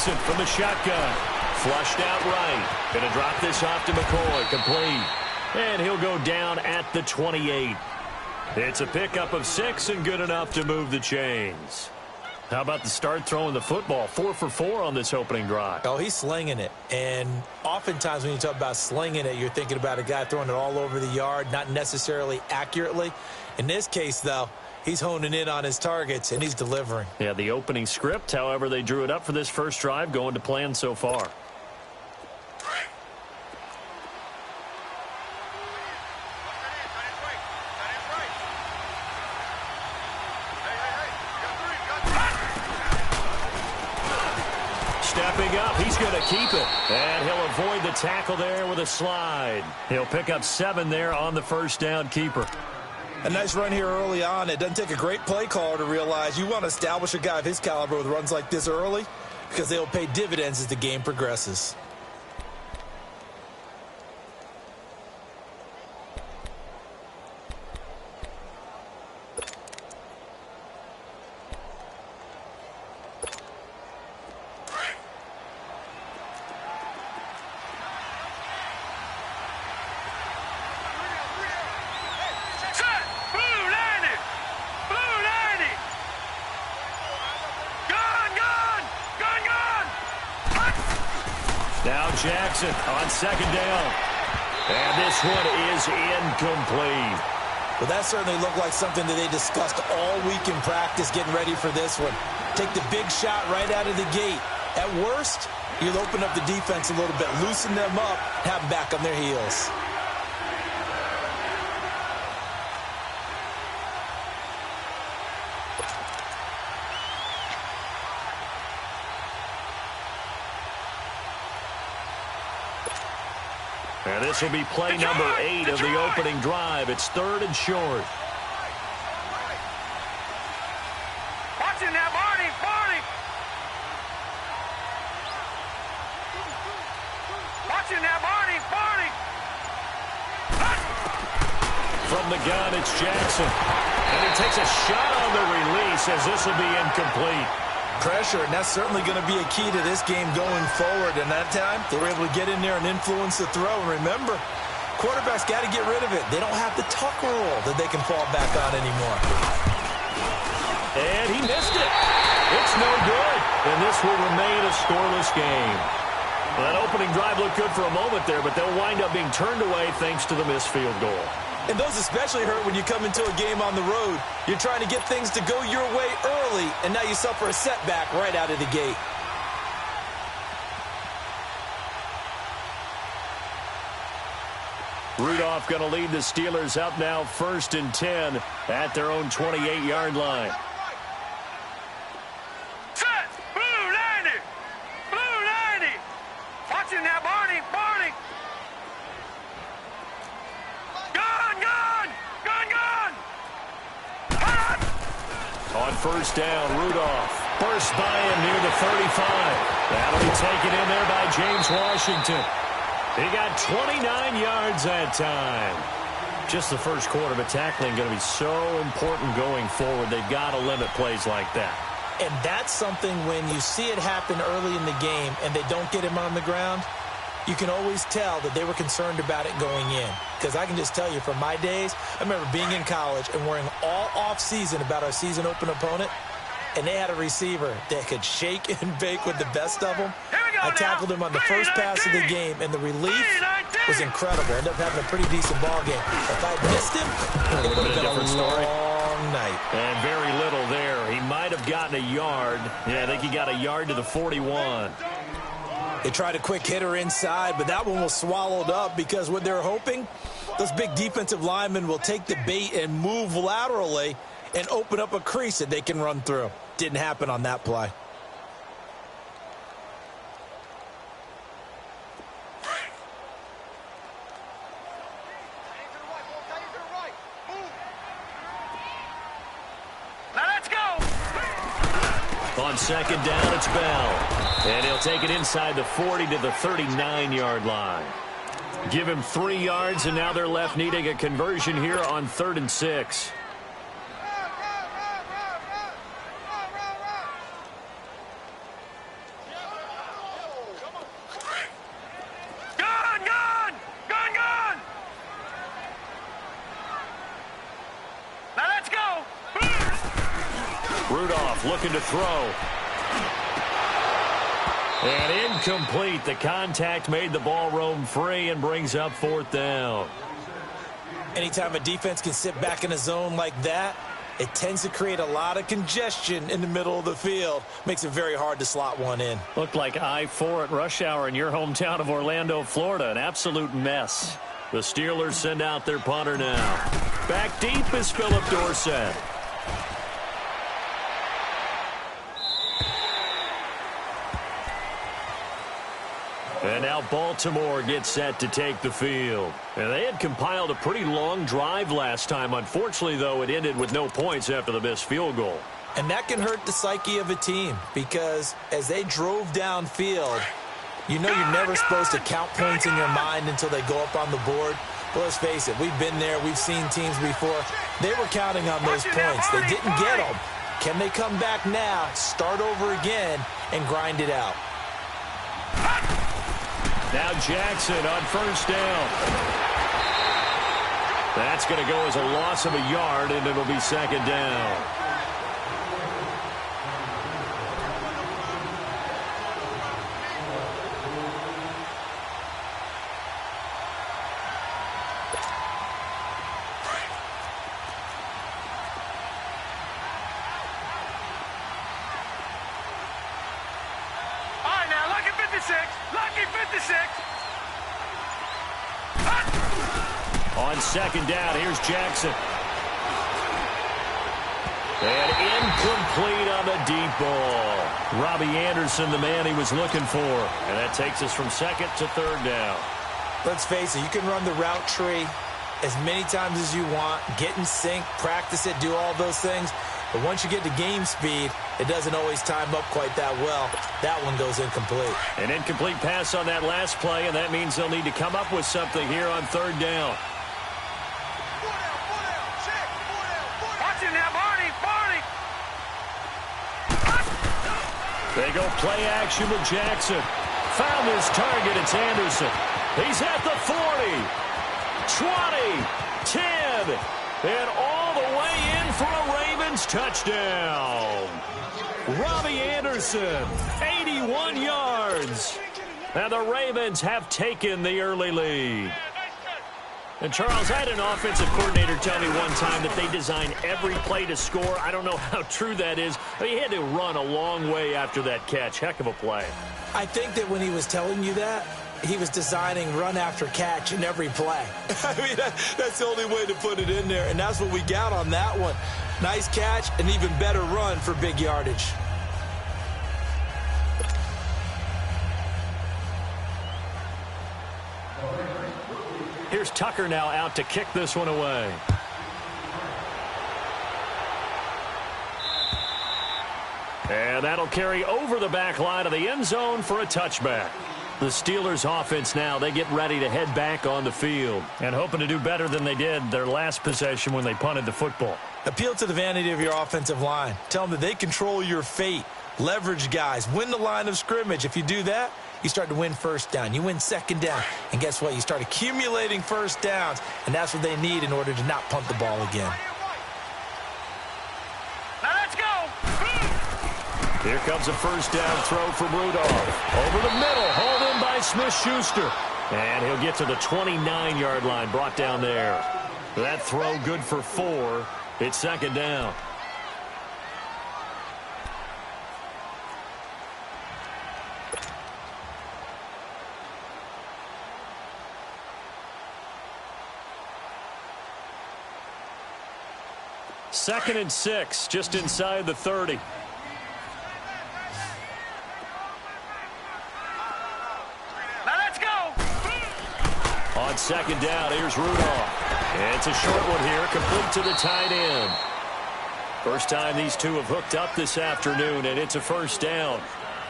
Jackson from the shotgun. Flushed out right. Going to drop this off to McCoy. Complete. And he'll go down at the 28. It's a pickup of 6 and good enough to move the chains. How about the start throwing the football? 4 for 4 on this opening drive. Oh, he's slinging it. And oftentimes when you talk about slinging it, you're thinking about a guy throwing it all over the yard, not necessarily accurately. In this case, though, he's honing in on his targets, and he's delivering. Yeah, the opening script, however they drew it up for this first drive, going to plan so far. Stepping up, he's going to keep it. And he'll avoid the tackle there with a slide. He'll pick up 7 there on the first down keeper. A nice run here early on. It doesn't take a great play caller to realize you want to establish a guy of his caliber with runs like this early because they'll pay dividends as the game progresses. Jackson on second down. And this one is incomplete. Well, that certainly looked like something that they discussed all week in practice getting ready for this one. Take the big shot right out of the gate. At worst, you'll open up the defense a little bit, loosen them up, have them back on their heels. And this will be play number 8 of the opening drive. It's 3rd and short. Watching that, Barney. Watching that, Barney. From the gun, it's Jackson. And he takes a shot on the release as this will be incomplete. Pressure, and that's certainly going to be a key to this game going forward. And that time, they were able to get in there and influence the throw. And remember, quarterbacks got to get rid of it. They don't have the tuck rule that they can fall back on anymore. And he missed it. It's no good. And this will remain a scoreless game. Well, that opening drive looked good for a moment there, but they'll wind up being turned away thanks to the missed field goal. And those especially hurt when you come into a game on the road. You're trying to get things to go your way early, and now you suffer a setback right out of the gate. Rudolph going to lead the Steelers up now 1st and 10 at their own 28-yard line. Set! Blue 90! Blue 90! Watching that, Barney. On first down, Rudolph bursts by him near the 35. That'll be taken in there by James Washington. He got 29 yards that time. Just the first quarter, but tackling going to be so important going forward. They've got to limit plays like that. And that's something when you see it happen early in the game and they don't get him on the ground, you can always tell that they were concerned about it going in. Because I can just tell you from my days, I remember being in college and worrying all off-season about our season open opponent, and they had a receiver that could shake and bake with the best of them. I tackled him on the first pass of the game, and the relief was incredible. Ended up having a pretty decent ball game. If I missed him, it would have been a different story. Long night. And very little there. He might have gotten a yard. Yeah, I think he got a yard to the 41. They tried a quick hitter inside, but that one was swallowed up because what they're hoping, those big defensive linemen will take the bait and move laterally and open up a crease that they can run through. Didn't happen on that play. On second down, it's Bell. And he'll take it inside the 40 to the 39-yard line. Give him 3 yards, and now they're left needing a conversion here on 3rd and 6. off, looking to throw. And incomplete. The contact made the ball roam free and brings up 4th down. Anytime a defense can sit back in a zone like that, it tends to create a lot of congestion in the middle of the field. Makes it very hard to slot one in. Looked like I-4 at rush hour in your hometown of Orlando, Florida. An absolute mess. The Steelers send out their punter now. Back deep is Philip Dorsett. And now Baltimore gets set to take the field. And they had compiled a pretty long drive last time. Unfortunately, though, it ended with no points after the missed field goal. And that can hurt the psyche of a team because as they drove downfield, you know you're never supposed to count points in your mind until they go up on the board. But let's face it, we've been there. We've seen teams before. They were counting on those points. They didn't get them. Can they come back now, start over again, and grind it out? Now Jackson on 1st down. That's going to go as a loss of a yard, and it'll be 2nd down. All right, now, lucky 56. Lucky 56. On 2nd down, here's Jackson. And incomplete on the deep ball. Robbie Anderson, the man he was looking for. And that takes us from 2nd to 3rd down. Let's face it, you can run the route tree as many times as you want, get in sync, practice it, do all those things. But once you get to game speed, it doesn't always time up quite that well. That one goes incomplete. An incomplete pass on that last play, and that means they'll need to come up with something here on 3rd down. Watch it now, Barney. Barney. They go play action with Jackson. Found his target. It's Anderson. He's at the 40, 20, 10, and all the way in for a Ravens touchdown. Robbie Anderson, 81 yards. And the Ravens have taken the early lead. And, Charles, I had an offensive coordinator tell me one time that they design every play to score. I don't know how true that is. But he had to run a long way after that catch. Heck of a play. I think that when he was telling you that, he was designing run after catch in every play. I mean, that's the only way to put it in there. And that's what we got on that one. Nice catch, an even better run for big yardage. Here's Tucker now out to kick this one away. And that'll carry over the back line of the end zone for a touchback. The Steelers offense now, they get ready to head back on the field and hoping to do better than they did their last possession when they punted the football. Appeal to the vanity of your offensive line. Tell them that they control your fate. Leverage guys. Win the line of scrimmage. If you do that, you start to win 1st down. You win 2nd down. And guess what? You start accumulating 1st downs. And that's what they need in order to not punt the ball again. Now let's go. Here comes a 1st down throw from Rudolph. Over the middle, hauled in by Smith-Schuster. And he'll get to the 29-yard line, brought down there. That throw good for 4. It's 2nd down. Second and 6, just inside the 30. Now let's go. On 2nd down, here's Rudolph. And it's a short one here, complete to the tight end. First time these two have hooked up this afternoon, and it's a 1st down.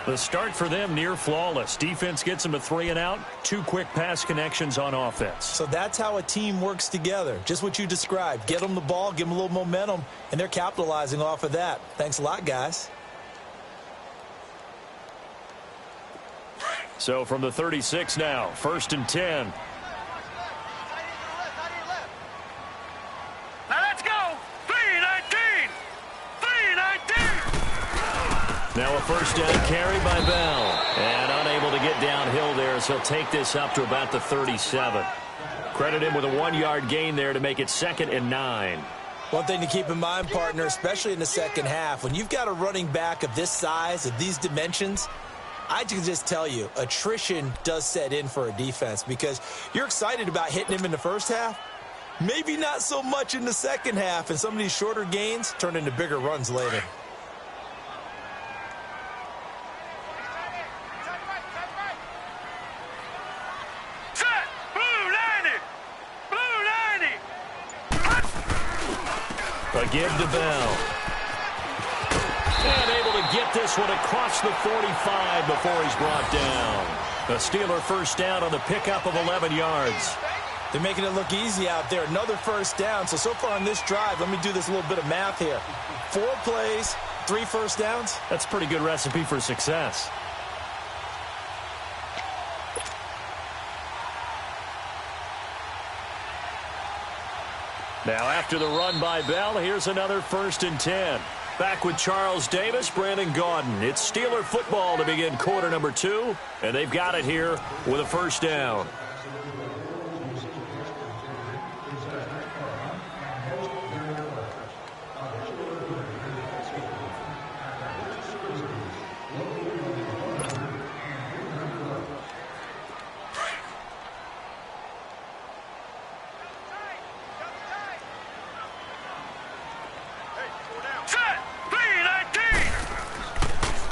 The start for them near flawless. Defense gets them a 3 and out. 2 quick pass connections on offense. So that's how a team works together. Just what you described. Get them the ball, give them a little momentum, and they're capitalizing off of that. Thanks a lot, guys. So from the 36 now, 1st and 10. Now let's go. 3-19. 3-19. there as he'll take this up to about the 37. Credit him with a 1-yard gain there to make it 2nd and 9. One thing to keep in mind, partner, especially in the second half, when you've got a running back of this size, of these dimensions, I can just tell you, attrition does set in for a defense because you're excited about hitting him in the first half. Maybe not so much in the second half, and some of these shorter gains turn into bigger runs later. Set! Blue 90! Blue 90! A give to Bell. And able to get this one across the 45 before he's brought down. A Steeler first down on the pickup of 11 yards. They're making it look easy out there. Another first down. So far on this drive, let me do this little bit of math here. 4 plays, 3 first downs. That's a pretty good recipe for success. Now after the run by Bell, here's another 1st and 10. Back with Charles Davis, Brandon Gaudin. It's Steeler football to begin quarter number 2, and they've got it here with a first down.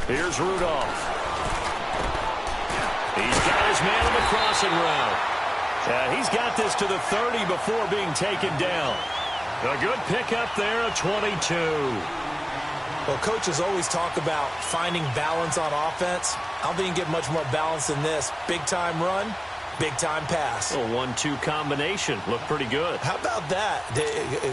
Here's Rudolph. He's got his man on the crossing route. He's got this to the 30 before being taken down. A good pickup there, a 22. Well, coaches always talk about finding balance on offense. I don't think you can get much more balance than this. Big-time run, big-time pass. A 1-2 combination. Looked pretty good. How about that?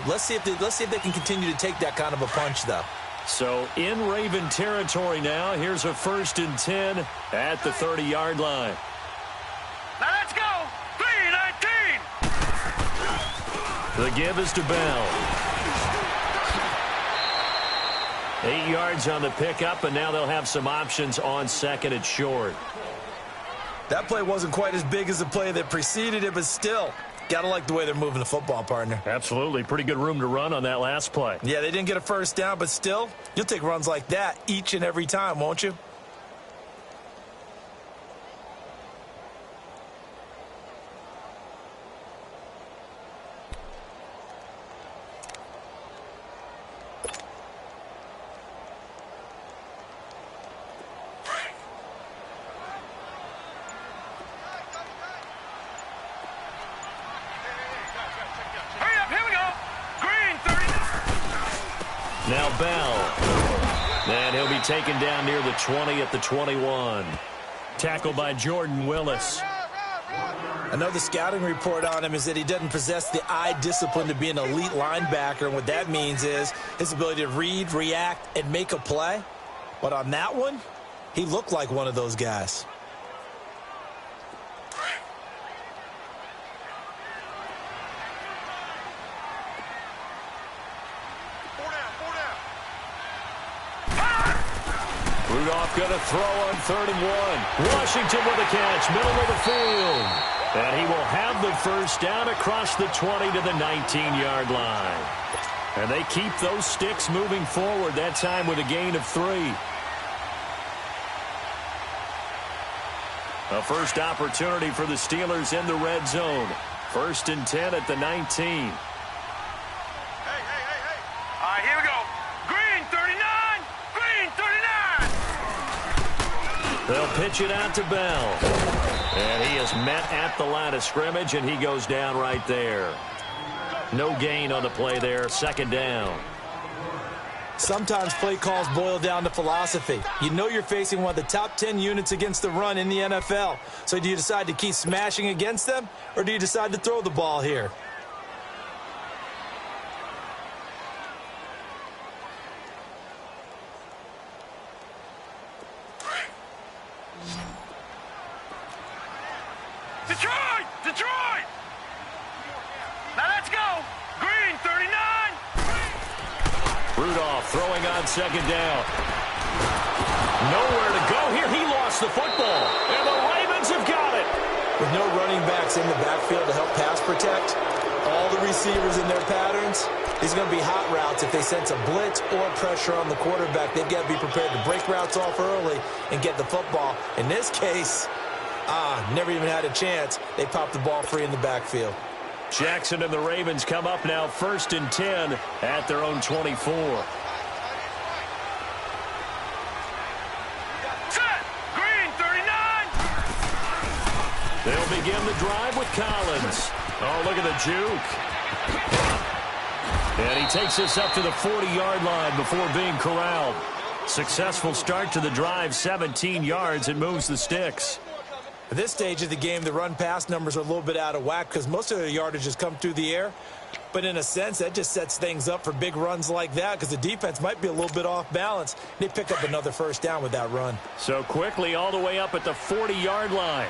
Let's see if they can continue to take that kind of a punch, though. So in Raven territory now. Here's a 1st and 10 at the 30-yard line. Now let's go. 3-19. The give is to Bell. 8 yards on the pickup, and now they'll have some options on 2nd and short. That play wasn't quite as big as the play that preceded it, but still, got to like the way they're moving the football, partner. Absolutely. Pretty good room to run on that last play. Yeah, they didn't get a first down, but still, you'll take runs like that each and every time, won't you? Now Bell. And he'll be taken down near the 20 at the 21. Tackled by Jordan Willis. Another scouting report on him is that he doesn't possess the eye discipline to be an elite linebacker. And what that means is his ability to read, react, and make a play. But on that one, he looked like one of those guys. Rudolph going to throw on 3rd and 1. Washington with a catch, middle of the field. And he will have the first down across the 20 to the 19-yard line. And they keep those sticks moving forward, that time with a gain of 3. A first opportunity for the Steelers in the red zone. 1st and 10 at the 19. All right, here we go. Green 39. Green 39. They'll pitch it out to Bell. And he is met at the line of scrimmage, and he goes down right there. No gain on the play there. 2nd down. Sometimes play calls boil down to philosophy. You know you're facing one of the top 10 units against the run in the NFL. So do you decide to keep smashing against them, or do you decide to throw the ball here? Detroit! Detroit! Now let's go. Green 39. Rudolph throwing on 2nd down. Nowhere to go here. He lost the football. And the Ravens have got it. With no running backs in the backfield to help pass protect, all the receivers in their patterns, these are going to be hot routes. If they sense a blitz or pressure on the quarterback, they've got to be prepared to break routes off early and get the football. In this case, never even had a chance. They popped the ball free in the backfield. Jackson and the Ravens come up now 1st and 10 at their own 24. Set. Green 39. They'll begin the drive with Collins. Oh, look at the juke. And he takes this up to the 40-yard line before being corralled. Successful start to the drive, 17 yards. It moves the sticks. At this stage of the game, the run-pass numbers are a little bit out of whack because most of their yardage has come through the air. But in a sense, that just sets things up for big runs like that because the defense might be a little bit off balance. They pick up another first down with that run. So quickly all the way up at the 40-yard line.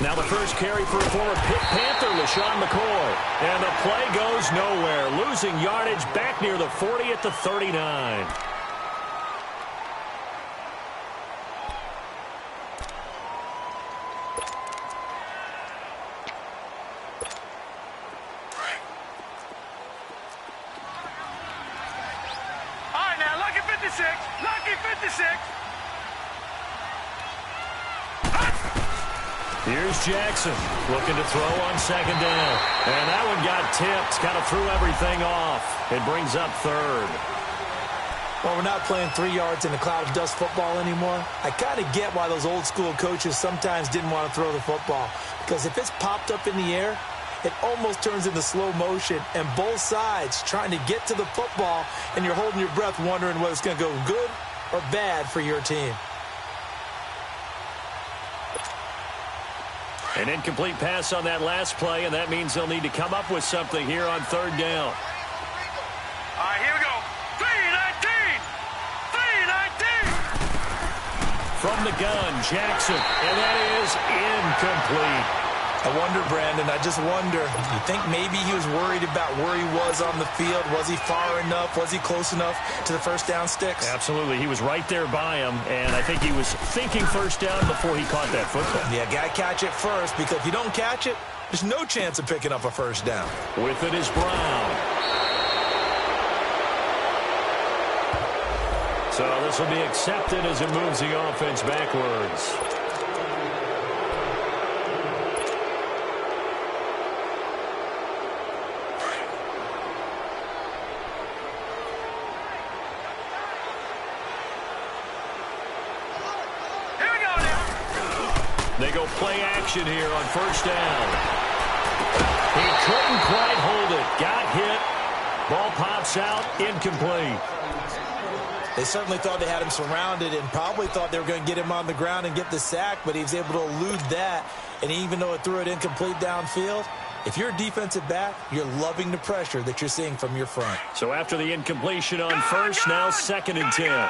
Now the first carry for former Pitt Panther, LaShawn McCoy. And the play goes nowhere. Losing yardage back near the 40 at the 39. All right, now, lucky 56. Lucky 56. Here's Jackson looking to throw on 2nd down. And that one got tipped. Kind of threw everything off. It brings up 3rd. Well, we're not playing 3 yards in a cloud of dust football anymore. I kind of get why those old school coaches sometimes didn't want to throw the football. Because if it's popped up in the air, it almost turns into slow motion. And both sides trying to get to the football, and you're holding your breath wondering whether it's going to go good or bad for your team. An incomplete pass on that last play, and that means they'll need to come up with something here on 3rd down. All right, here we go. 3-19. 3-19. From the gun, Jackson, and that is incomplete. I wonder, Brandon, I just wonder, you think maybe he was worried about where he was on the field? Was he far enough? Was he close enough to the first down sticks? Absolutely. He was right there by him, and I think he was thinking first down before he caught that football. Yeah, got to catch it first, because if you don't catch it, there's no chance of picking up a first down. With it is Brown. So this will be accepted as it moves the offense backwards. They go play action here on 1st down. He couldn't quite hold it. Got hit. Ball pops out. Incomplete. They certainly thought they had him surrounded and probably thought they were going to get him on the ground and get the sack, but he was able to elude that. And even though it threw it incomplete downfield, if you're a defensive back, you're loving the pressure that you're seeing from your front. So after the incompletion on 1st, now 2nd and 10.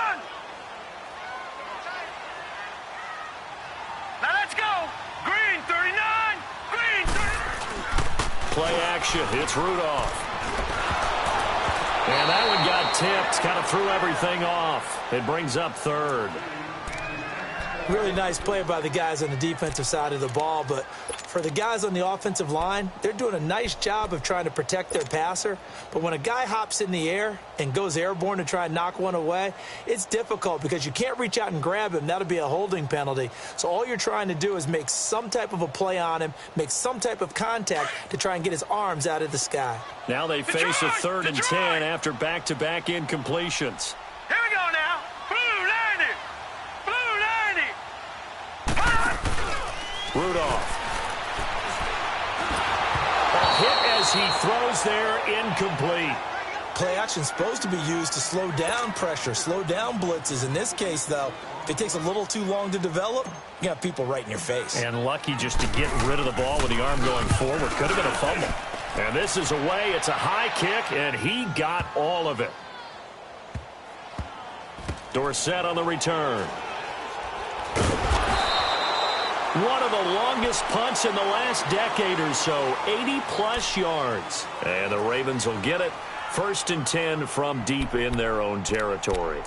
Play action. It's Rudolph. And that one got tipped. Kind of threw everything off. It brings up 3rd. Really nice play by the guys on the defensive side of the ball, but for the guys on the offensive line, they're doing a nice job of trying to protect their passer. But when a guy hops in the air and goes airborne to try and knock one away, it's difficult because you can't reach out and grab him. That'll be a holding penalty. So all you're trying to do is make some type of a play on him, make some type of contact to try and get his arms out of the sky. Now they face a 3rd and 10 after back-to-back incompletions. Here we go now. Blue 90. Blue 90. Rudolph. A hit as he throws there, incomplete. Play action is supposed to be used to slow down pressure, slow down blitzes. In this case, though, if it takes a little too long to develop, you got people right in your face. And lucky just to get rid of the ball with the arm going forward. Could have been a fumble. And this is away. It's a high kick, and he got all of it. Dorsett on the return. One of the longest punts in the last decade or so, 80-plus yards. And the Ravens will get it First and 10 from deep in their own territory.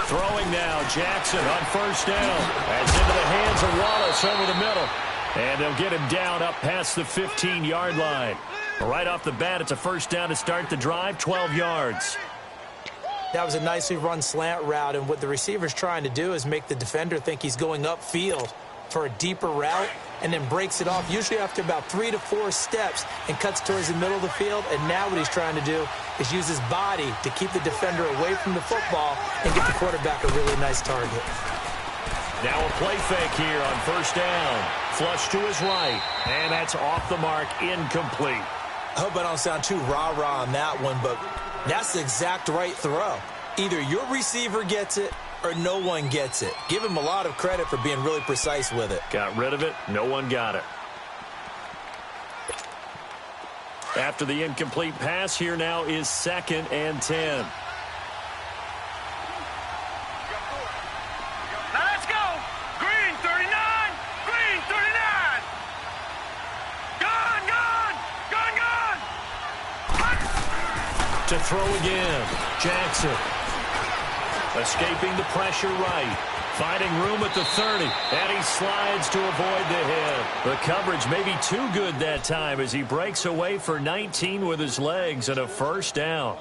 Throwing now, Jackson on first down. That's into the hands of Wallace over the middle. And they'll get him down up past the 15-yard line. Right off the bat, it's a first down to start the drive, 12 yards. That was a nicely run slant route, and what the receiver's trying to do is make the defender think he's going upfield for a deeper route, and then breaks it off, usually after about 3 to 4 steps, and cuts towards the middle of the field. And now what he's trying to do is use his body to keep the defender away from the football and get the quarterback a really nice target. Now a play fake here on first down. Flush to his right, and that's off the mark, incomplete. I hope I don't sound too rah-rah on that one, but that's the exact right throw. Either your receiver gets it or no one gets it. Give him a lot of credit for being really precise with it. Got rid of it. No one got it. After the incomplete pass, here now is 2nd and 10. Now let's go. Green 39. Green 39. Gone, gone. Gone, gone. To throw again. Jackson. Escaping the pressure right. Finding room at the 30. And he slides to avoid the hit. The coverage may be too good that time as he breaks away for 19 with his legs and a first down.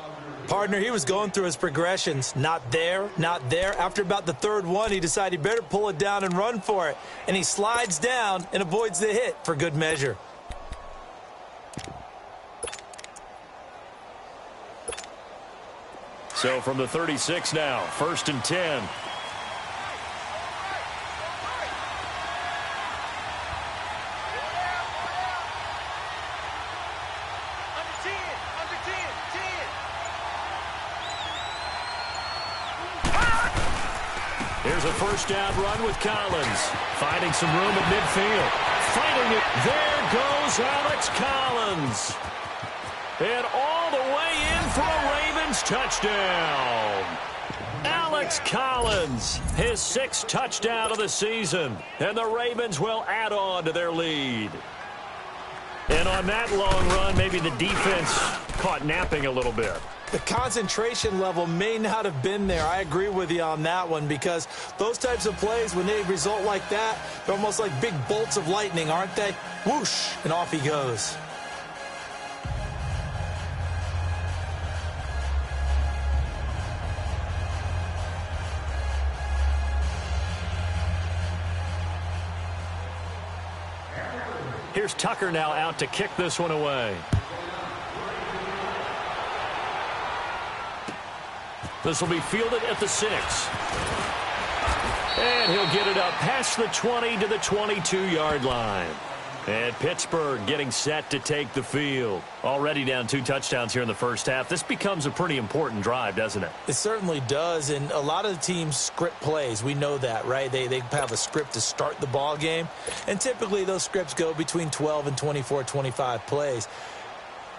Partner, he was going through his progressions. Not there, not there. After about the 3rd one, he decided he better pull it down and run for it. And he slides down and avoids the hit for good measure. So from the 36 now, 1st and 10. Here's a first down run with Collins. Finding some room at midfield. Finding it. There goes Alex Collins. And all the way in for a Ravens touchdown. Alex Collins, his 6th touchdown of the season. And the Ravens will add on to their lead. And on that long run, maybe the defense caught napping a little bit. The concentration level may not have been there. I agree with you on that one, because those types of plays, when they result like that, they're almost like big bolts of lightning, aren't they? Whoosh, and off he goes. Here's Tucker now out to kick this one away. This will be fielded at the 6. And he'll get it up past the 20 to the 22-yard line. And Pittsburgh getting set to take the field. Already down 2 touchdowns here in the first half. This becomes a pretty important drive, doesn't it? It certainly does, and a lot of the teams script plays. We know that, right? They have a script to start the ball game, and typically those scripts go between 12 and 24, 25 plays.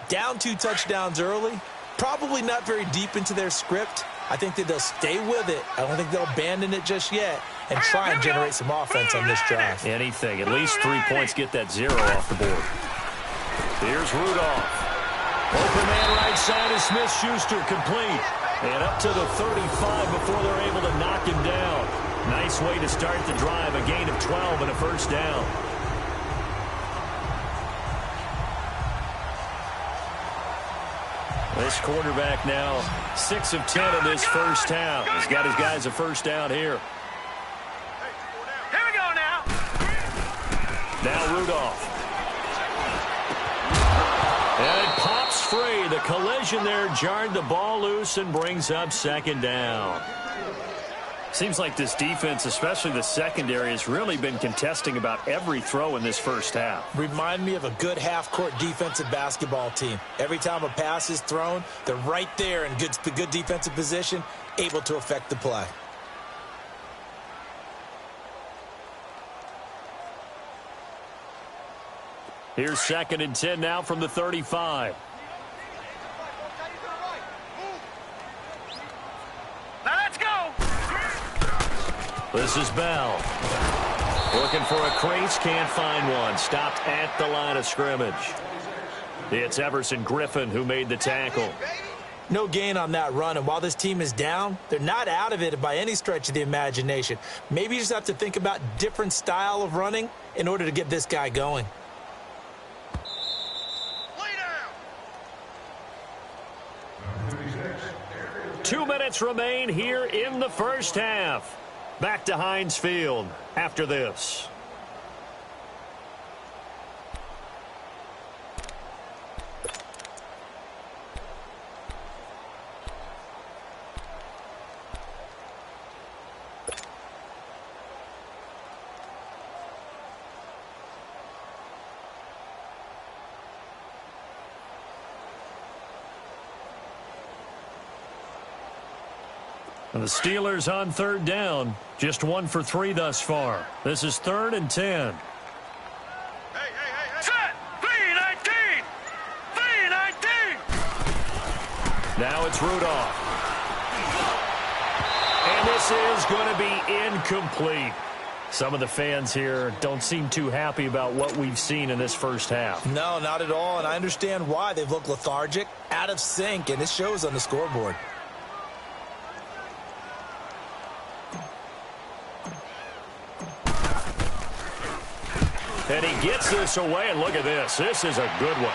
Down 2 touchdowns early, probably not very deep into their script. I think that they'll stay with it. I don't think they'll abandon it just yet and try and generate some offense on this drive. Anything. At least 3 points get that 0 off the board. Here's Rudolph. Open man right side is Smith-Schuster, complete. And up to the 35 before they're able to knock him down. Nice way to start the drive. A gain of 12 and a first down. This quarterback now 6 of 10 in this first half. He's got his guys a first down here. Here we go now. Now Rudolph. And it pops free. The collision there jarred the ball loose and brings up 2nd down. Seems like this defense, especially the secondary, has really been contesting about every throw in this first half. Remind me of a good half-court defensive basketball team. Every time a pass is thrown, they're right there in good defensive position, able to affect the play. Here's 2nd and 10 now from the 35. Now let's go. This is Bell. Looking for a crease, can't find one. Stopped at the line of scrimmage. It's Everson Griffin who made the tackle. No gain on that run, and while this team is down, they're not out of it by any stretch of the imagination. Maybe you just have to think about different style of running in order to get this guy going. 2 minutes remain here in the first half. Back to Heinz Field after this. And the Steelers on 3rd down. Just 1 for 3 thus far. This is 3rd and 10. Set. 3-19. 3-19. Now it's Rudolph. And this is going to be incomplete. Some of the fans here don't seem too happy about what we've seen in this first half. No, not at all, and I understand why. They've looked lethargic, out of sync, and it shows on the scoreboard. And he gets this away, and look at this. This is a good one.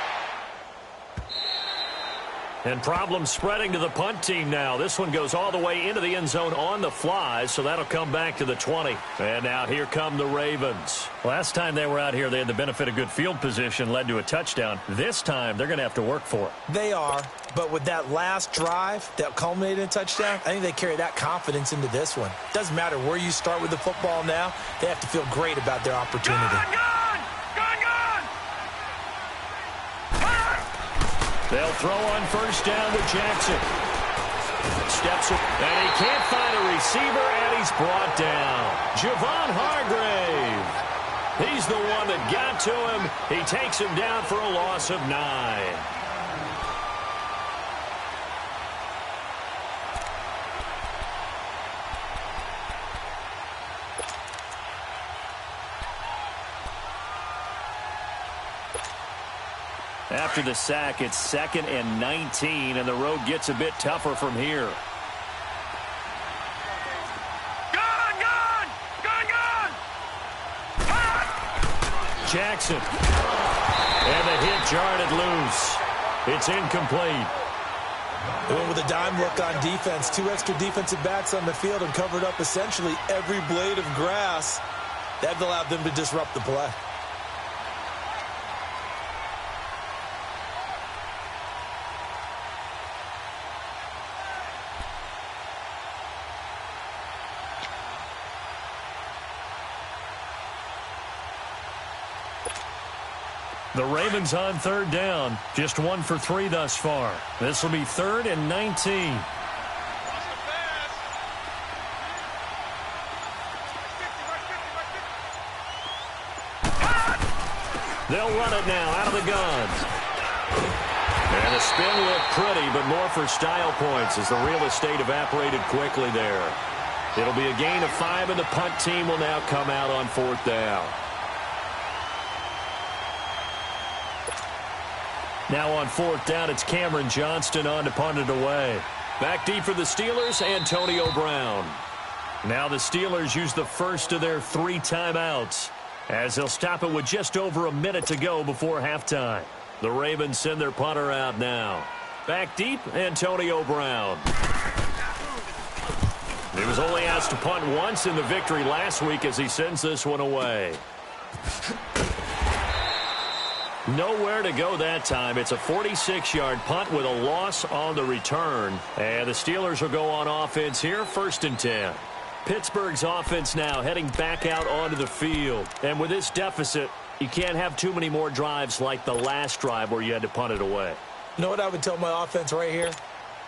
And problems spreading to the punt team now. This one goes all the way into the end zone on the fly, so that'll come back to the 20. And now here come the Ravens. Last time they were out here, they had the benefit of good field position, led to a touchdown. This time, they're going to have to work for it. They are, but with that last drive that culminated in a touchdown, I think they carry that confidence into this one. Doesn't matter where you start with the football now, they have to feel great about their opportunity. They'll throw on 1st down to Jackson. Steps up, and he can't find a receiver, and he's brought down. Javon Hargrave. He's the one that got to him. He takes him down for a loss of 9. After the sack, it's 2nd and 19, and the road gets a bit tougher from here. Gone! Jackson. And the hit jarred it loose. It's incomplete. They went with a dime look on defense. 2 extra defensive backs on the field and covered up essentially every blade of grass. That allowed them to disrupt the play. The Ravens on 3rd down. Just 1 for 3 thus far. This will be 3rd and 19. They'll run it now out of the gun. And the spin looked pretty, but more for style points as the real estate evaporated quickly there. It'll be a gain of 5, and the punt team will now come out on 4th down. Now on 4th down, it's Cameron Johnston on to punt it away. Back deep for the Steelers, Antonio Brown. Now the Steelers use the first of their 3 timeouts as they'll stop it with just over a minute to go before halftime. The Ravens send their punter out now. Back deep, Antonio Brown. He was only asked to punt once in the victory last week as he sends this one away. Nowhere to go that time. It's a 46-yard punt with a loss on the return. And the Steelers will go on offense here, 1st and 10. Pittsburgh's offense now heading back out onto the field. And with this deficit, you can't have too many more drives like the last drive where you had to punt it away. You know what I would tell my offense right here?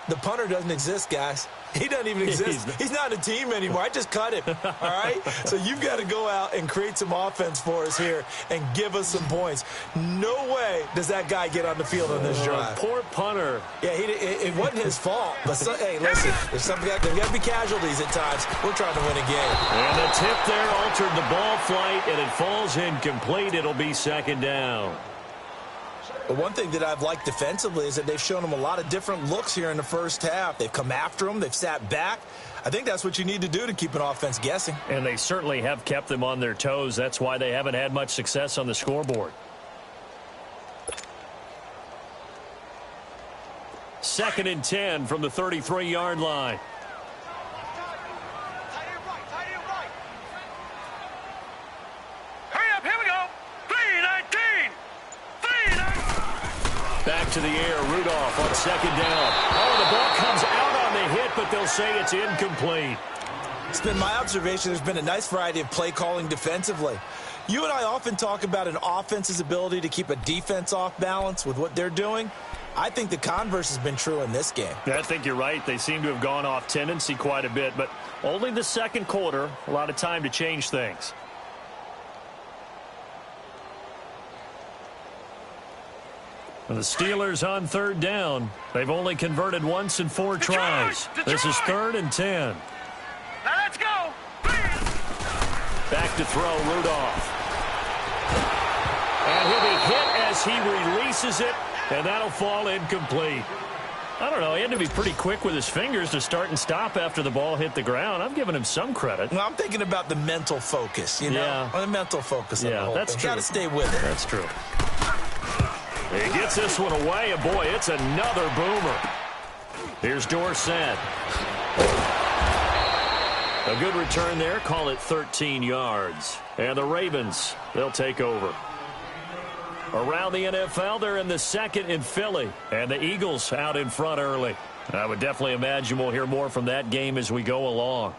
The punter doesn't exist, guys. He doesn't even exist. He's not a team anymore. I just cut him, all right? So you've got to go out and create some offense for us here and give us some points. No way does that guy get on the field on this drive. Poor punter. Yeah, it wasn't his fault. But, hey, listen, there's got to be casualties at times. We're trying to win a game. And the tip there altered the ball flight, and it falls incomplete. It'll be second down. But one thing that I've liked defensively is that they've shown them a lot of different looks here in the first half. They've come after them. They've sat back. I think that's what you need to do to keep an offense guessing. And they certainly have kept them on their toes. That's why they haven't had much success on the scoreboard. 2nd and 10 from the 33-yard line. Back to the air, Rudolph on 2nd down. Oh, the ball comes out on the hit, but they'll say it's incomplete. It's been my observation there's been a nice variety of play calling defensively. You and I often talk about an offense's ability to keep a defense off balance with what they're doing. I think the converse has been true in this game. I think you're right. They seem to have gone off tendency quite a bit, but only the second quarter, a lot of time to change things. The Steelers on 3rd down. They've only converted once in 4 tries. This is 3rd and 10. Now let's go. Back to throw, Rudolph. And he'll be hit as he releases it, and that'll fall incomplete. I don't know. He had to be pretty quick with his fingers to start and stop after the ball hit the ground. I'm giving him some credit. Well, I'm thinking about the mental focus, you know? Yeah. The mental focus on the whole that's thing. true. Got to stay with it. That's true. He gets this one away, and boy, it's another boomer. Here's Dorsett. A good return there. Call it 13 yards. And the Ravens, they'll take over. Around the NFL, they're in the 2nd in Philly. And the Eagles out in front early. I would definitely imagine we'll hear more from that game as we go along.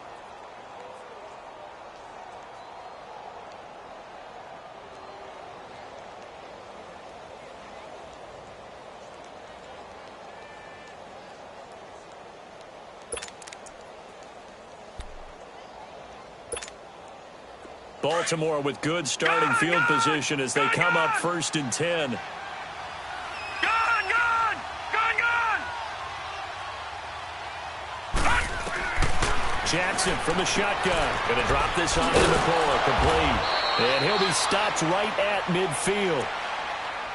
Baltimore with good starting field position as they come up 1st and 10. Gone! Jackson from the shotgun. Going to drop this on to McCullough. Complete. And he'll be stopped right at midfield.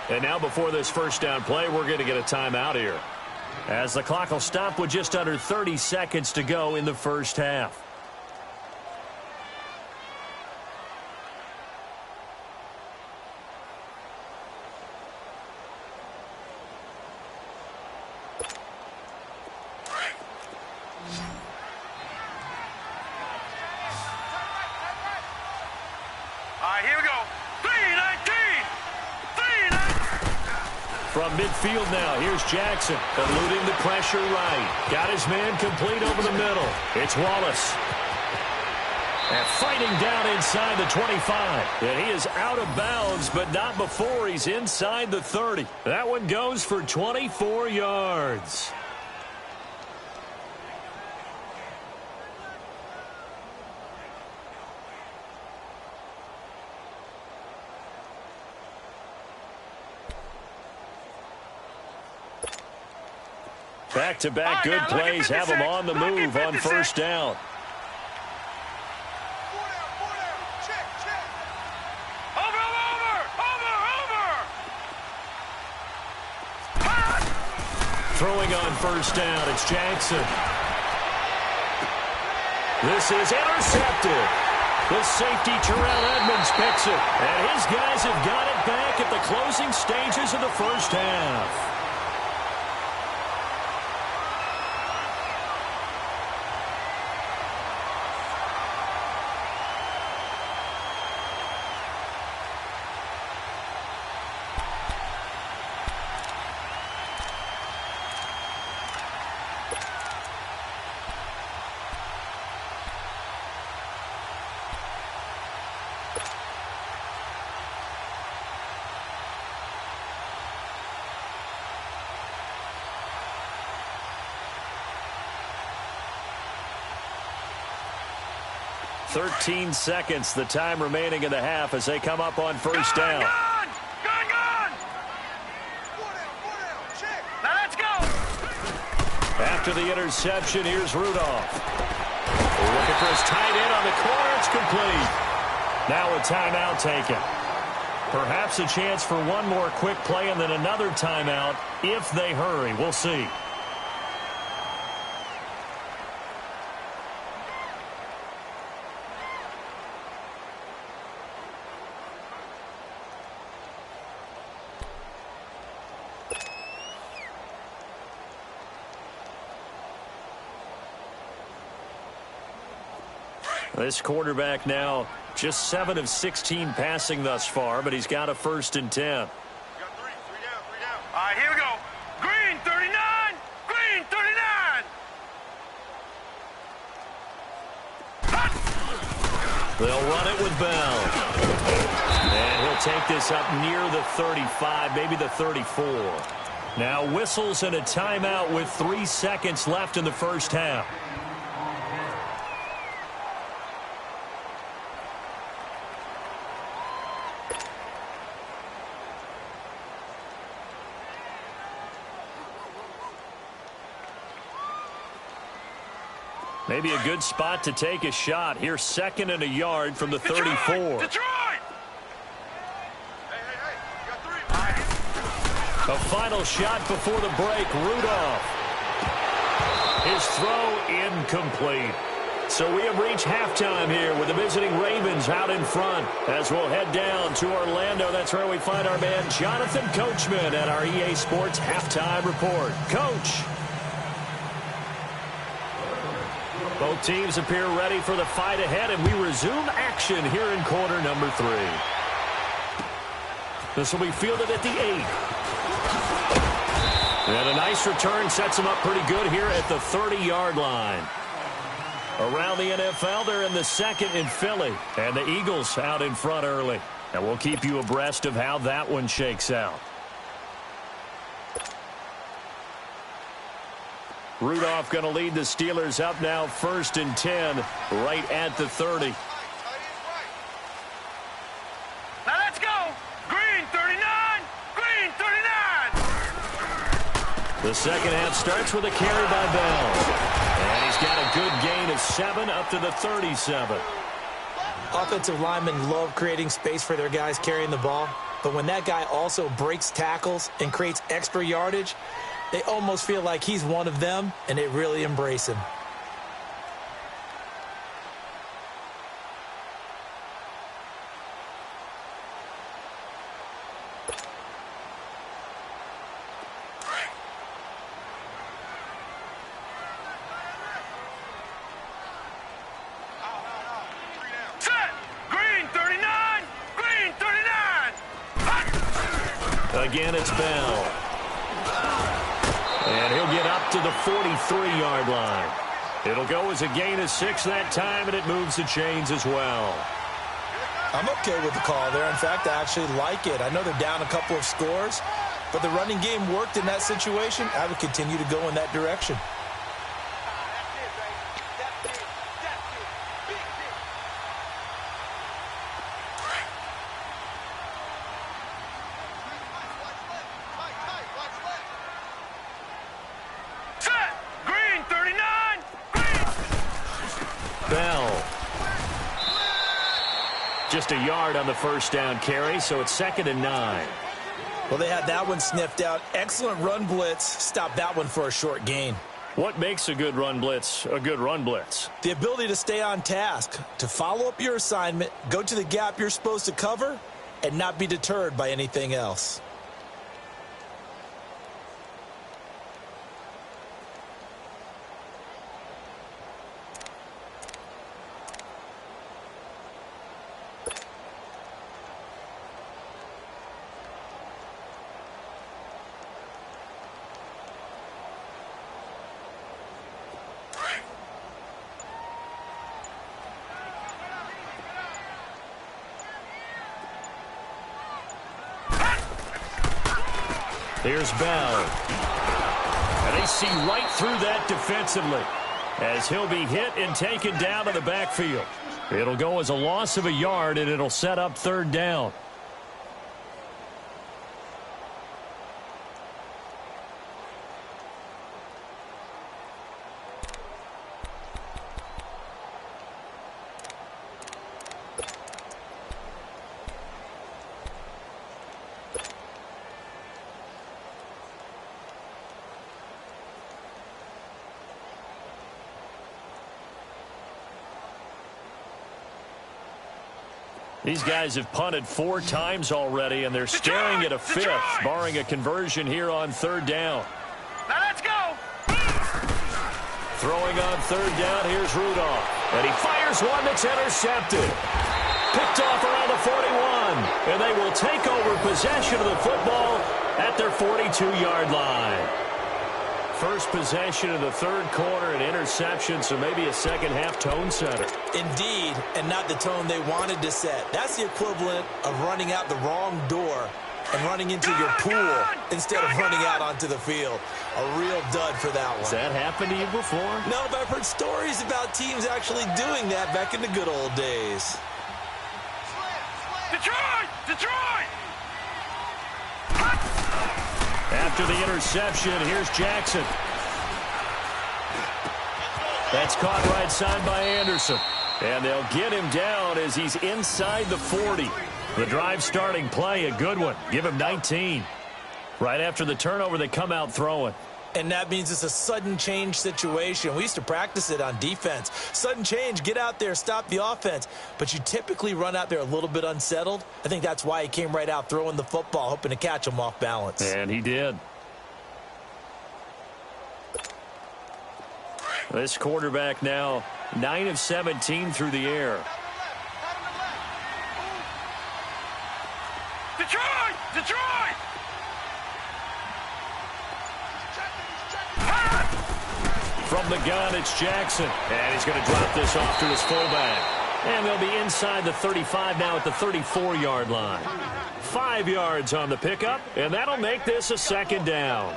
And now before this first down play, we're going to get a timeout here, as the clock will stop with just under 30 seconds to go in the first half. Here we go. 3-19. From midfield now, here's Jackson, eluding the pressure right. Got his man complete over the middle. It's Wallace. And fighting down inside the 25. And he is out of bounds, but not before he's inside the 30. That one goes for 24 yards. Back-to-back good plays have him on the move on first down. Throwing on first down, it's Jackson. This is intercepted. The safety, Terrell Edmonds, picks it. And his guys have got it back at the closing stages of the first half. 13 seconds, the time remaining in the half as they come up on first down. Gone! Now let's go! After the interception, here's Rudolph. Looking for his tight end on the corner. It's complete. Now a timeout taken. Perhaps a chance for one more quick play and then another timeout if they hurry. We'll see. This quarterback now just 7 of 16 passing thus far, but he's got a 1st and 10. Got three down. All right, here we go. Green 39. Green 39. They'll run it with Bell. And he'll take this up near the 35, maybe the 34. Now whistles and a timeout with 3 seconds left in the first half. Maybe a good spot to take a shot. Here's 2nd and a yard from the 34. Detroit! Hey, A final shot before the break. Rudolph. His throw incomplete. So we have reached halftime here with the visiting Ravens out in front. As we'll head down to Orlando, that's where we find our man Jonathan Coachman at our EA Sports Halftime Report. Coach. Both teams appear ready for the fight ahead, and we resume action here in quarter number 3. This will be fielded at the 8. And a nice return sets them up pretty good here at the 30-yard line. Around the NFL, they're in the 2nd in Philly, and the Eagles out in front early. And we'll keep you abreast of how that one shakes out. Rudolph going to lead the Steelers up now 1st and 10 right at the 30. Now let's go. Green 39. Green 39. The second half starts with a carry by Bell. And he's got a good gain of 7 up to the 37. Offensive linemen love creating space for their guys carrying the ball. But when that guy also breaks tackles and creates extra yardage, they almost feel like he's one of them, and they really embrace him. Set. Green 39. Green 39. Again, it's Bell. And he'll get up to the 43-yard line. It'll go as a gain of 6 that time, and it moves the chains as well. I'm okay with the call there. In fact, I actually like it. I know they're down a couple of scores, but the running game worked in that situation. I would continue to go in that direction. Just a yard on the first down carry, so it's 2nd and 9. Well, they had that one sniffed out. Excellent run blitz. Stopped that one for a short gain. What makes a good run blitz a good run blitz? The ability to stay on task, to follow up your assignment, go to the gap you're supposed to cover, and not be deterred by anything else. Here's Bell. And they see right through that defensively as he'll be hit and taken down to the backfield. It'll go as a loss of a yard, and it'll set up third down. These guys have punted 4 times already, and they're staring at a 5th, barring a conversion here on third down. Now let's go. Throwing on third down, here's Rudolph. And he fires one that's intercepted. Picked off around the 41. And they will take over possession of the football at their 42-yard line. First possession of the third quarter, an interception, so maybe a second-half tone setter. Indeed, and not the tone they wanted to set. That's the equivalent of running out the wrong door and running into your pool instead of running out onto the field. A real dud for that one. Has that happened to you before? No, but I've heard stories about teams actually doing that back in the good old days. Detroit! Detroit! After the interception, here's Jackson. That's caught right side by Anderson. And they'll get him down as he's inside the 40. The drive starting play, a good one. Give him 19. Right after the turnover, they come out throwing. And that means it's a sudden change situation. We used to practice it on defense. Sudden change, get out there, stop the offense. But you typically run out there a little bit unsettled. I think that's why he came right out throwing the football, hoping to catch him off balance. And he did. This quarterback now 9 of 17 through the air. Detroit! Detroit! From the gun, it's Jackson. And he's going to drop this off to his fullback. And they'll be inside the 35 now at the 34-yard line. 5 yards on the pickup, and that'll make this a second down.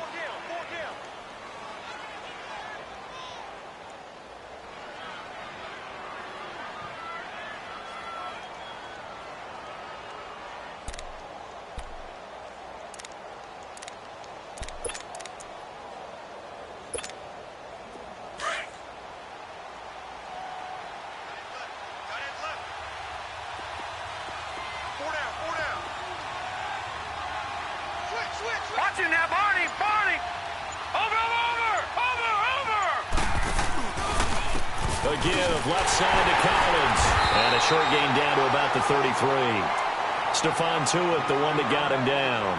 Watching now, Barney! Barney! Over! A give left side to Collins. And a short gain down to about the 33. Stephon Tuitt, the one that got him down.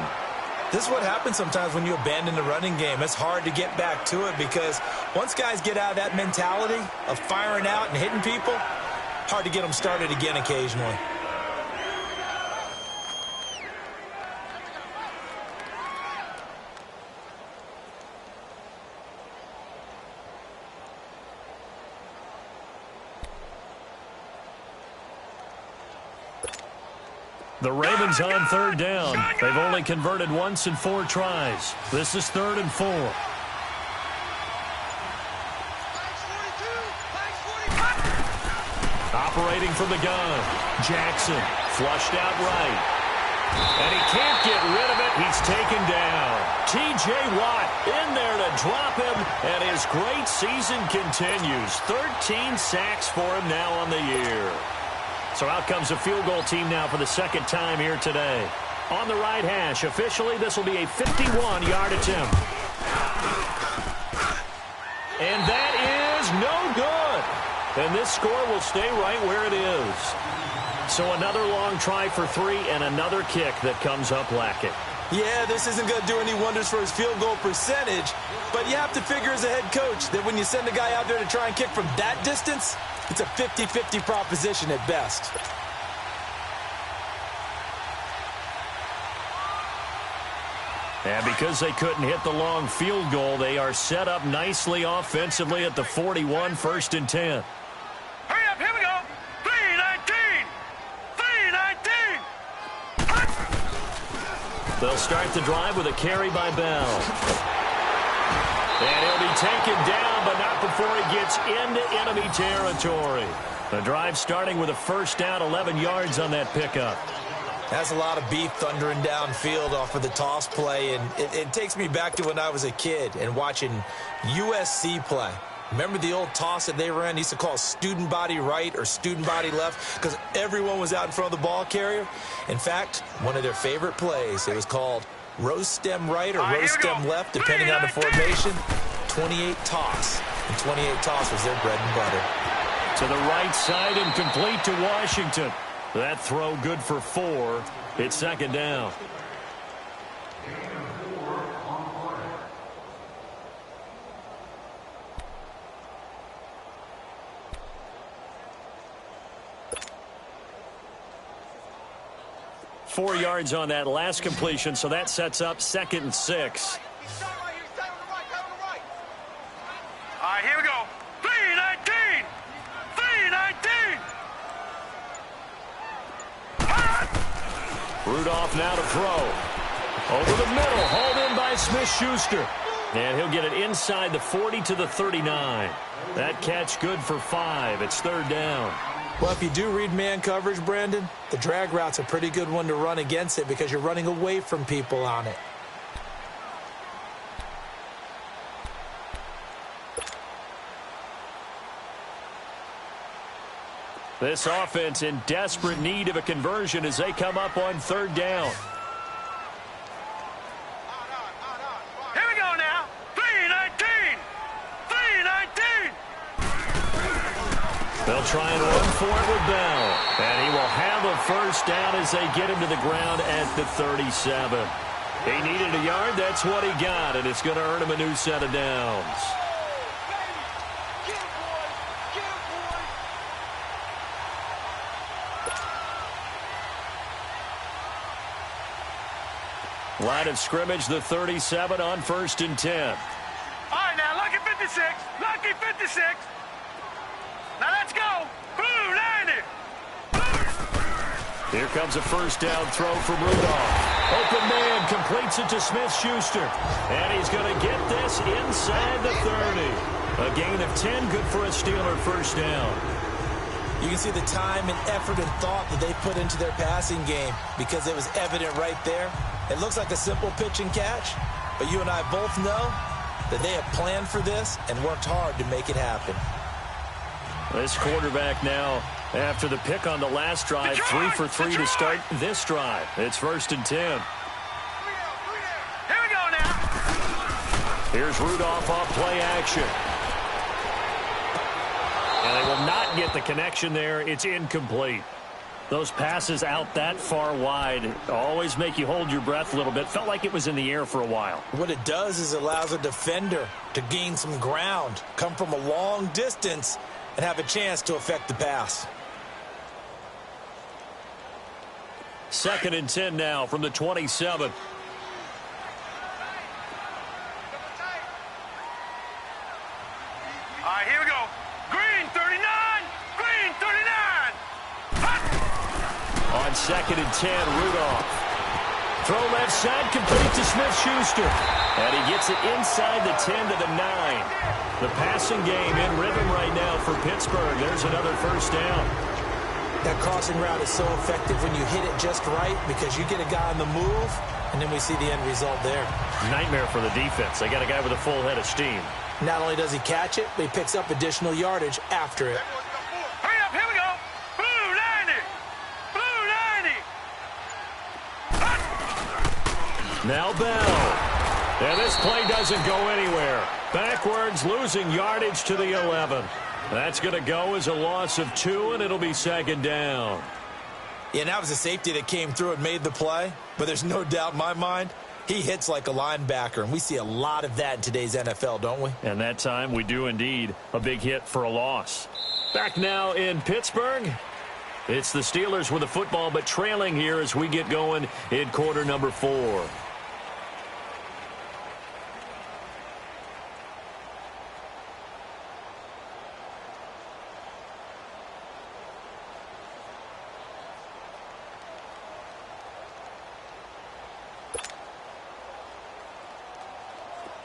This is what happens sometimes when you abandon the running game. It's hard to get back to it because once guys get out of that mentality of firing out and hitting people, hard to get them started again occasionally. The Ravens on third down. They've only converted once in 4 tries. This is 3rd and 4. Operating from the gun. Jackson flushed out right. And he can't get rid of it. He's taken down. T.J. Watt in there to drop him. And his great season continues. 13 sacks for him now on the year. So out comes a field goal team now for the second time here today. On the right hash, officially this will be a 51-yard attempt. And that is no good. And this score will stay right where it is. So another long try for 3 and another kick that comes up lacking. Yeah, this isn't going to do any wonders for his field goal percentage, but you have to figure as a head coach that when you send a guy out there to try and kick from that distance, it's a 50-50 proposition at best. And because they couldn't hit the long field goal, they are set up nicely offensively at the 41, 1st and 10. Hurry up, here we go. 3-19. 3-19. They'll start the drive with a carry by Bell. And he'll be taken down, but not before he gets into enemy territory. The drive starting with a first down, 11 yards on that pickup. That's a lot of beef thundering downfield off of the toss play, and it takes me back to when I was a kid and watching USC play. Remember the old toss that they ran? They used to call student body right or student body left because everyone was out in front of the ball carrier. In fact, one of their favorite plays, it was called rose stem right or rose stem left, depending on the formation. 28 toss, and 28 toss was their bread and butter. To the right side and complete to Washington. That throw good for 4. It's second down. Four yards on that last completion, so that sets up 2nd and 6. All right, here we go. 3-19. 3-19. Rudolph now to throw. Over the middle, hauled in by Smith-Schuster. And he'll get it inside the 40 to the 39. That catch good for 5. It's 3rd down. Well, if you do read man coverage, Brandon, the drag route's a pretty good one to run against it because you're running away from people on it. This offense in desperate need of a conversion as they come up on 3rd down. Here we go now. 3-19. 3-19. They'll try and run for it with Bell. And he will have a first down as they get him to the ground at the 37. He needed a yard. That's what he got, and it's going to earn him a new set of downs. Line of scrimmage, the 37 on 1st and 10. All right, now, lucky 56. Lucky 56. Now, let's go. Blue 90. Here comes a first down throw from Rudolph. Open man completes it to Smith-Schuster. And he's going to get this inside the 30. A gain of 10, good for a Steeler first down. You can see the time and effort and thought that they put into their passing game because it was evident right there. It looks like a simple pitch and catch, but you and I both know that they have planned for this and worked hard to make it happen. This quarterback now, after the pick on the last drive, 3 for 3 to start this drive. It's 1st and 10. Here we go now. Here's Rudolph off play action. And they will not get the connection there. It's incomplete. Those passes out that far wide always make you hold your breath a little bit. Felt like it was in the air for a while. What it does is it allows a defender to gain some ground, come from a long distance, and have a chance to affect the pass. 2nd and 10 now from the 27. All right, here we go. Green 39. Green 39. On 2nd and 10, Rudolph. Throw left side, complete to Smith-Schuster. And he gets it inside the 10 to the 9. The passing game in rhythm right now for Pittsburgh. There's another first down. That crossing route is so effective when you hit it just right because you get a guy on the move, and then we see the end result there. Nightmare for the defense. They got a guy with a full head of steam. Not only does he catch it, but he picks up additional yardage after it. Hurry up, here we go. Blue 90. Blue 90. Now Bell. And this play doesn't go anywhere. Backwards, losing yardage to the 11. That's going to go as a loss of 2, and it'll be 2nd down. Yeah, and that was a safety that came through and made the play, but there's no doubt in my mind he hits like a linebacker, and we see a lot of that in today's NFL, don't we? And that time we do indeed a big hit for a loss. Back now in Pittsburgh. It's the Steelers with the football, but trailing here as we get going in quarter number 4.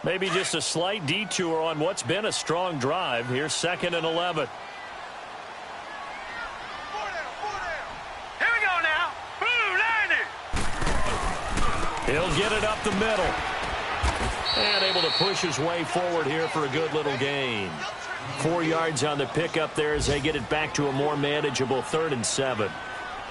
Maybe just a slight detour on what's been a strong drive. Here's 2nd and 11. He'll get it up the middle. And able to push his way forward here for a good little gain. 4 yards on the pickup there as they get it back to a more manageable 3rd and 7.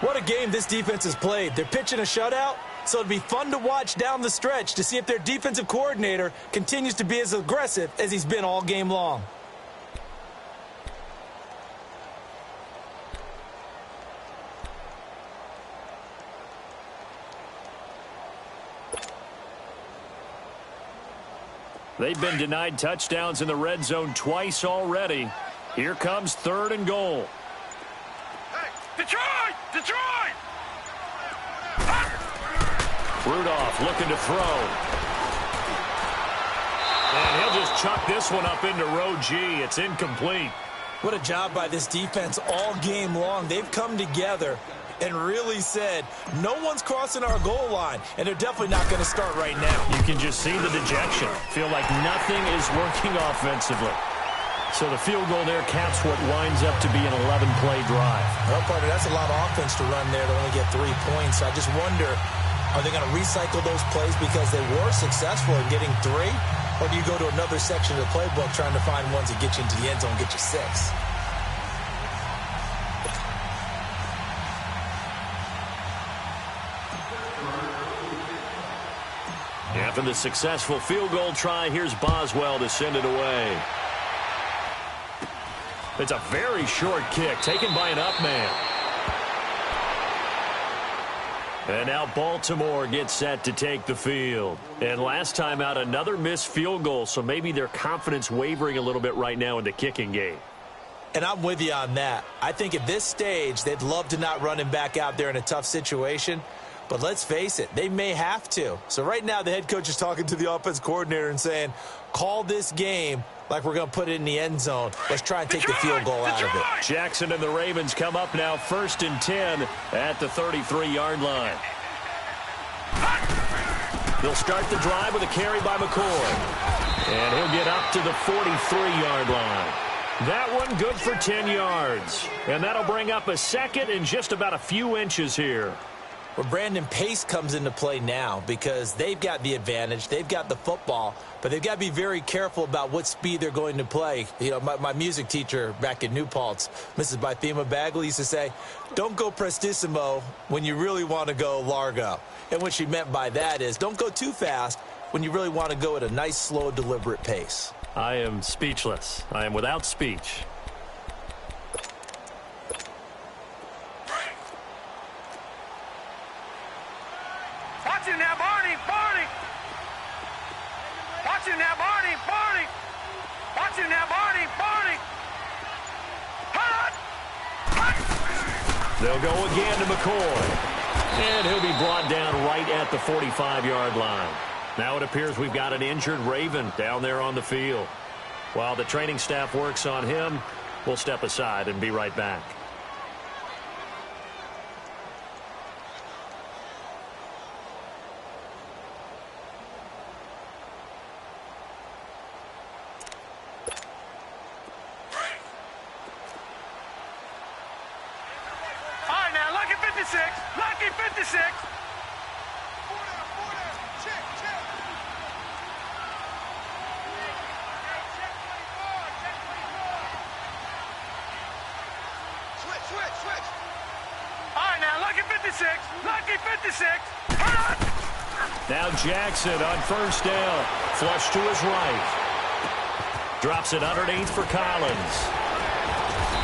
What a game this defense has played. They're pitching a shutout, so it'll be fun to watch down the stretch to see if their defensive coordinator continues to be as aggressive as he's been all game long. They've been denied touchdowns in the red zone twice already. Here comes 3rd and goal. Detroit! Detroit! Rudolph looking to throw. And he'll just chuck this one up into row G. It's incomplete. What a job by this defense all game long. They've come together and really said, no one's crossing our goal line, and they're definitely not going to start right now. You can just see the dejection. Feel like nothing is working offensively. So the field goal there caps what winds up to be an 11-play drive. Well, partner, that's a lot of offense to run there to only get 3 points. I just wonder, are they going to recycle those plays because they were successful in getting 3? Or do you go to another section of the playbook trying to find ones that get you into the end zone, get you 6? After the successful field goal try, here's Boswell to send it away. It's a very short kick taken by an up man. And now Baltimore gets set to take the field. And last time out, another missed field goal, so maybe their confidence wavering a little bit right now in the kicking game. And I'm with you on that. I think at this stage, they'd love to not run him back out there in a tough situation. But let's face it, they may have to. So right now, the head coach is talking to the offense coordinator and saying, call this game like we're going to put it in the end zone. Let's try and take the field goal out of it. Jackson and the Ravens come up now 1st and 10 at the 33-yard line. They'll start the drive with a carry by McCoy. And he'll get up to the 43-yard line. That one good for 10 yards. And that'll bring up a 2nd and just about a few inches here. Well, Brandon, pace comes into play now because they've got the advantage. They've got the football, but they've got to be very careful about what speed they're going to play. You know, my music teacher back in New Paltz, Mrs. Bythema Bagley, used to say, don't go prestissimo when you really want to go largo. And what she meant by that is don't go too fast when you really want to go at a nice, slow, deliberate pace. I am speechless. I am without speech. Watch him now, Barney! Barney! Watch him now, Barney! Barney! Watch him now, Barney! Barney! Hut! Hut! They'll go again to McCoy. And he'll be brought down right at the 45-yard line. Now it appears we've got an injured Raven down there on the field. While the training staff works on him, we'll step aside and be right back. All right, now, Lucky 56! Lucky 56! All right, now, Lucky 56! Lucky 56! Now Jackson on 1st down. Flush to his right. Drops it underneath for Collins.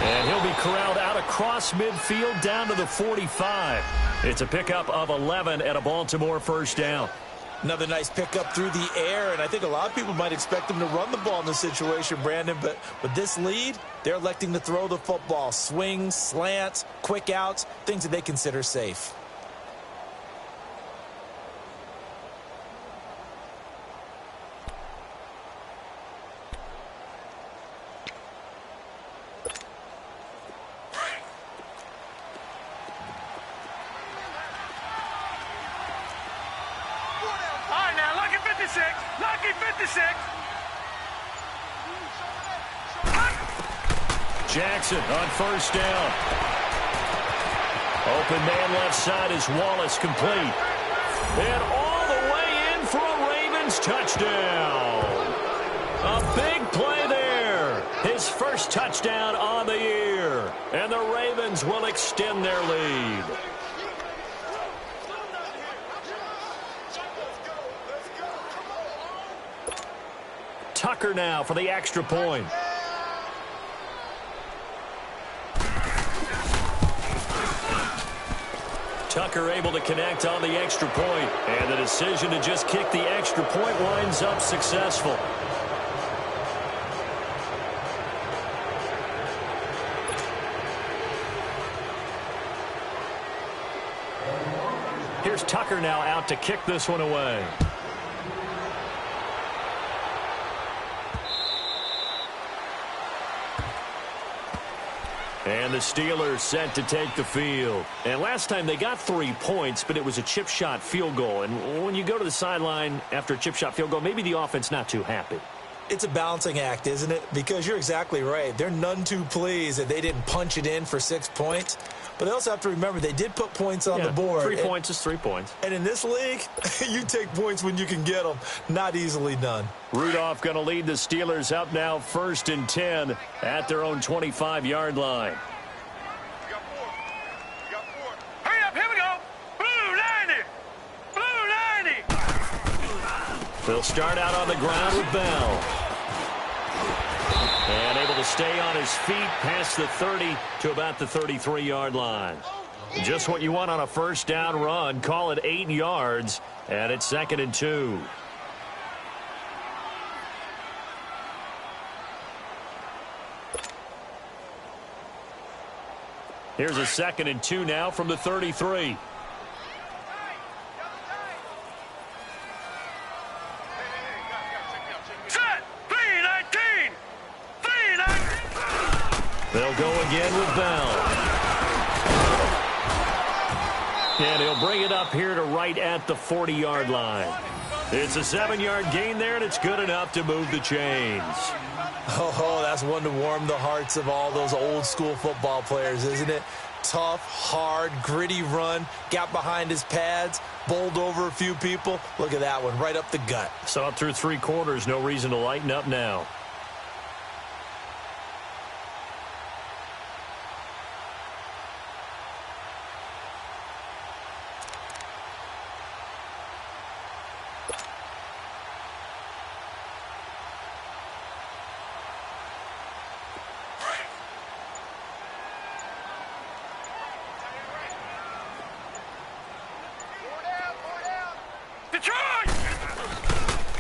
And he'll be corralled out across midfield down to the 45. It's a pickup of 11 and a Baltimore 1st down. Another nice pickup through the air, and I think a lot of people might expect them to run the ball in this situation, Brandon, but with this lead, they're electing to throw the football. Swings, slants, quick outs, things that they consider safe. Lucky 56! Jackson on 1st down. Open man left side is Wallace, complete. And all the way Ravens touchdown. A big play there. His first touchdown on the year. And the Ravens will extend their lead. Tucker now for the extra point. Tucker able to connect on the extra point, and the decision to just kick the extra point winds up successful. Here's Tucker now out to kick this one away. And the Steelers set to take the field. And last time they got 3 points, but it was a chip shot field goal. And when you go to the sideline after a chip shot field goal, maybe the offense not too happy. It's a balancing act, isn't it? Because you're exactly right. They're none too pleased that they didn't punch it in for 6 points. But they also have to remember they did put points on the board. 3 points is 3 points. And in this league, you take points when you can get them. Not easily done. Rudolph going to lead the Steelers up now 1st and 10 at their own 25-yard line. Hurry up, here we go. Blue 90. Blue 90. They'll start out on the ground with Bell. And able to stay on his feet past the 30 to about the 33-yard line. Just what you want on a first down run. Call it 8 yards, and it's 2nd and 2. Here's a 2nd and 2 now from the 33. They'll go again with Bell. And he'll bring it up here to right at the 40-yard line. It's a 7-yard gain there, and it's good enough to move the chains. Oh, that's one to warm the hearts of all those old-school football players, isn't it? Tough, hard, gritty run, got behind his pads, bowled over a few people. Look at that one, right up the gut. So up through 3 quarters, no reason to lighten up now.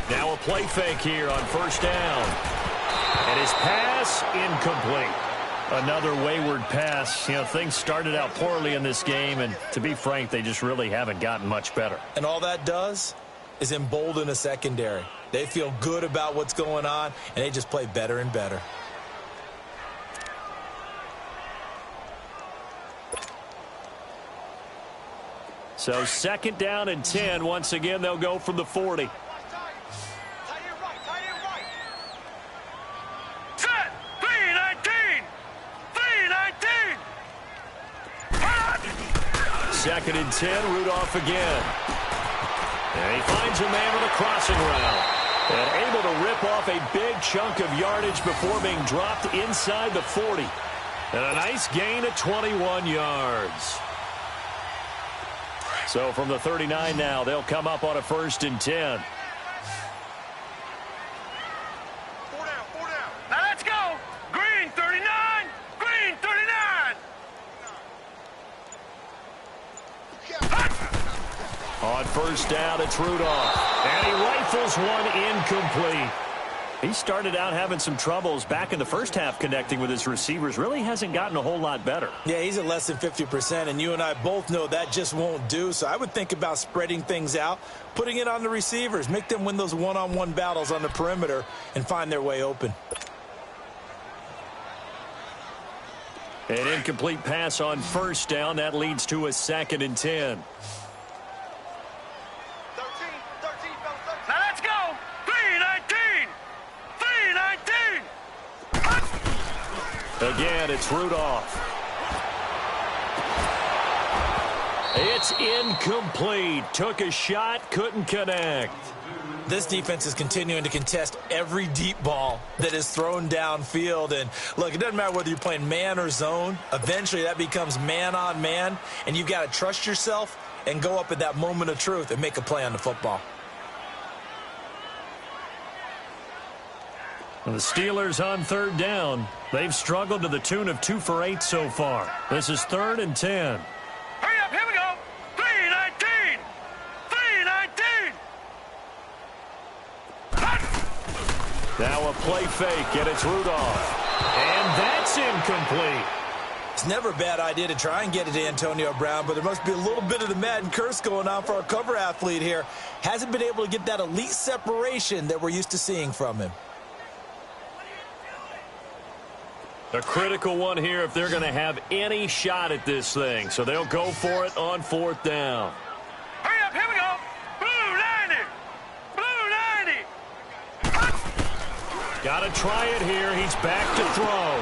Now a play fake here on first down. And his pass incomplete. Another wayward pass. You know, things started out poorly in this game, and to be frank, they just really haven't gotten much better. And all that does is embolden a secondary. They feel good about what's going on, and they just play better and better. So 2nd down and 10. Once again, they'll go from the 40. Set. 3-19. 3-19. 2nd and 10. Rudolph again. And he finds a man with a crossing route. And able to rip off a big chunk of yardage before being dropped inside the 40. And a nice gain of 21 yards. So from the 39 now, they'll come up on a 1st and 10. 4 down, 4 down. Now let's go. Green 39. Green 39. On first down, it's Rudolph. And he rifles one incomplete. He started out having some troubles back in the first half connecting with his receivers. Really hasn't gotten a whole lot better. Yeah, he's at less than 50%, and you and I both know that just won't do. So I would think about spreading things out, putting it on the receivers, make them win those one-on-one battles on the perimeter and find their way open. An incomplete pass on first down. That leads to a 2nd and 10. Now let's go. 3-19. 3-19. Again, it's Rudolph. It's incomplete. Took a shot, couldn't connect. this defense is continuing to contest every deep ball that is thrown downfield. And look, it doesn't matter whether you're playing man or zone. Eventually that becomes man on man, and you've got to trust yourself and go up at that moment of truth and make a play on the football. The Steelers on third down. They've struggled to the tune of 2 for 8 so far. This is 3rd and 10. Hurry up, here we go. 3-19. 3-19. Now a play fake, and it's Rudolph. And that's incomplete. It's never a bad idea to try and get it to Antonio Brown, but there must be a little bit of the Madden curse going on for our cover athlete here. Hasn't been able to get that elite separation that we're used to seeing from him. A critical one here if they're going to have any shot at this thing. So they'll go for it on 4th down. Hurry up, here we go. Blue 90. Blue 90. Got to try it here. He's back to throw.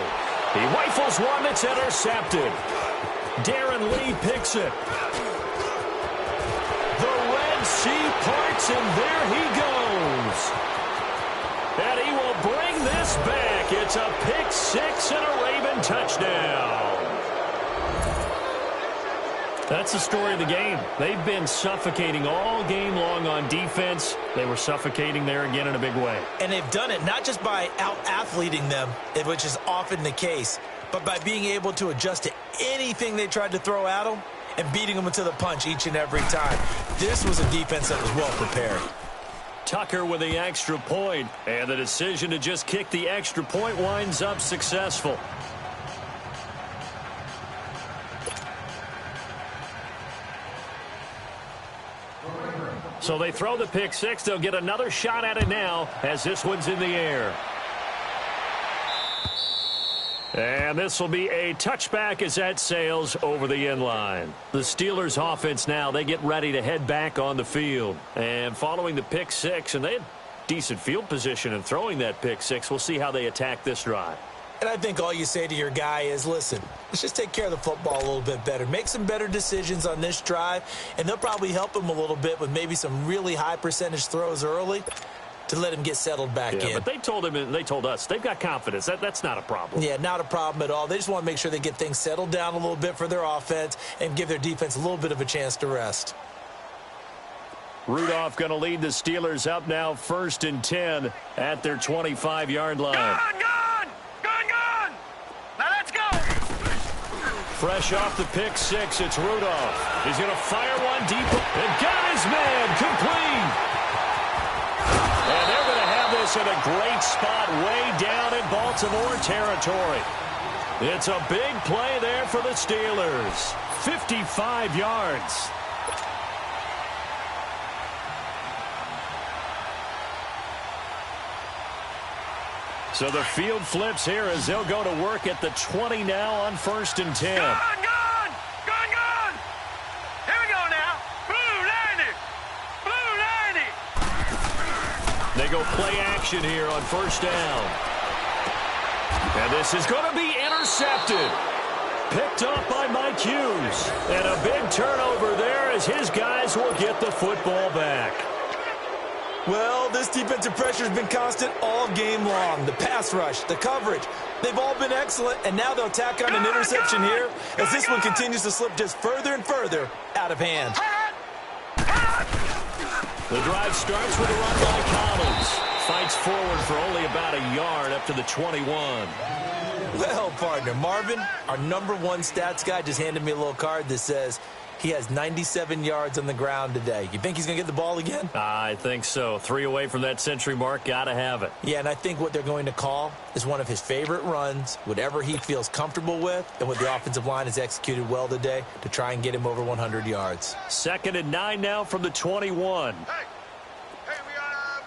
He rifles one that's intercepted. Darren Lee picks it. The Red Sea parts, and there he goes. And he will bring this back. It's a pick six and a Raven touchdown. That's the story of the game. They've been suffocating all game long on defense. They were suffocating there again in a big way. And they've done it not just by out-athleting them, which is often the case, but by being able to adjust to anything they tried to throw at them and beating them to the punch each and every time. This was a defense that was well prepared. Tucker with the extra point, and the decision to just kick the extra point winds up successful. So they throw the pick six. They'll get another shot at it now as this one's in the air. And this will be a touchback as that sails over the end line. The Steelers offense now, they get ready to head back on the field. And following the pick six, and they had decent field position in throwing that pick six, we'll see how they attack this drive. And I think all you say to your guy is, listen, let's just take care of the football a little bit better. Make some better decisions on this drive, and they'll probably help him a little bit with maybe some really high percentage throws early to let him get settled back in. But they told him, and they told us, they've got confidence. That's not a problem. Yeah, not a problem at all. They just want to make sure they get things settled down a little bit for their offense and give their defense a little bit of a chance to rest. Rudolph going to lead the Steelers up now 1st and 10 at their 25-yard line. Gone! Now let's go! Fresh off the pick six, it's Rudolph. He's going to fire one deep and got his man complete. And they're going to have this in a great spot way down in Baltimore territory. It's a big play there for the Steelers. 55 yards. So the field flips here as they'll go to work at the 20 now on 1st and 10. Gone! Here we go now. Blue 90. They go play action here on 1st down. And this is going to be intercepted. Picked up by Mike Hughes. And a big turnover there as his guys will get the football back. Well, this defensive pressure has been constant all game long. The pass rush, the coverage, they've all been excellent, and now they'll tack on an interception here as this one continues to slip just further and further out of hand. The drive starts with a run by Collins. Fights forward for only about a yard up to the 21. Well, partner, Marvin, our #1 stats guy, just handed me a little card that says he has 97 yards on the ground today. You think he's going to get the ball again? I think so. 3 away from that century mark. Got to have it. Yeah, and I think what they're going to call is one of his favorite runs, whatever he feels comfortable with, and what the offensive line has executed well today to try and get him over 100 yards. 2nd and 9 now from the 21. Hey, we got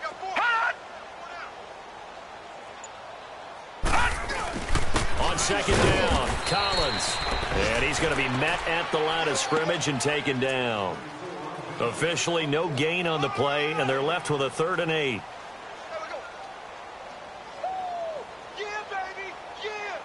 4. On 2nd down, Collins. And he's going to be met at the line of scrimmage and taken down. Officially no gain on the play, and they're left with a 3rd and 8. Yeah, baby! Yeah!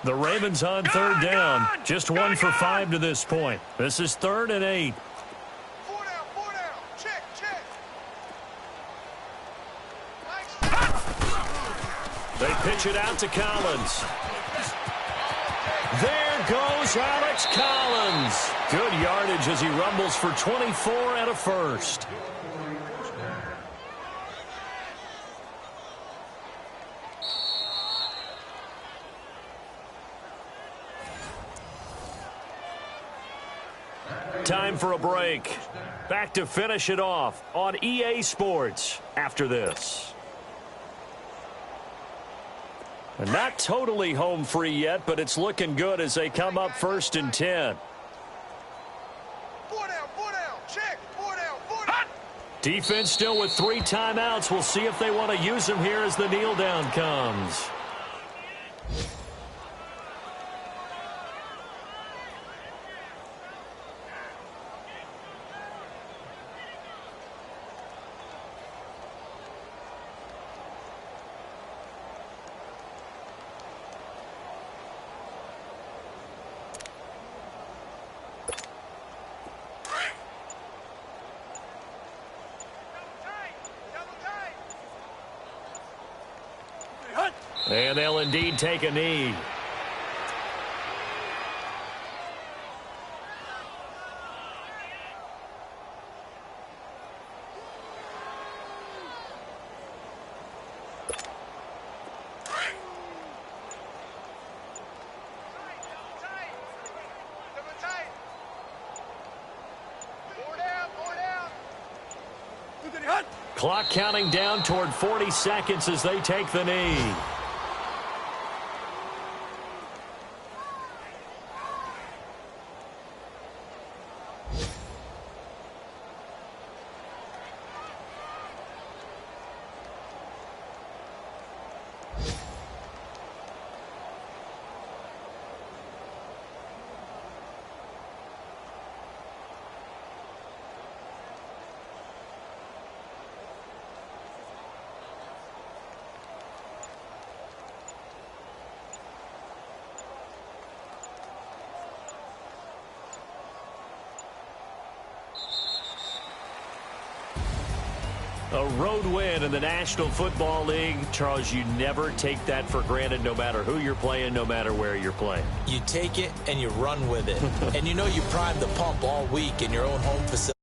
The Ravens on third down. Just 1 for 5 to this point. This is 3rd and 8. 4 down. Check. They pitch it out to Collins. There goes Alex Collins. Good yardage as he rumbles for 24 and a first. Time for a break. Back to finish it off on EA Sports after this. And not totally home free yet, but it's looking good as they come up 1st and 10. 4 down. Check. 4 down. Defense still with 3 timeouts. We'll see if they want to use them here as the kneel down comes. And they'll indeed take a knee. Clock counting down toward 40 seconds as they take the knee. A road win in the National Football League. Charles, you never take that for granted no matter who you're playing, no matter where you're playing. You take it and you run with it. And you know you primed the pump all week in your own home facility.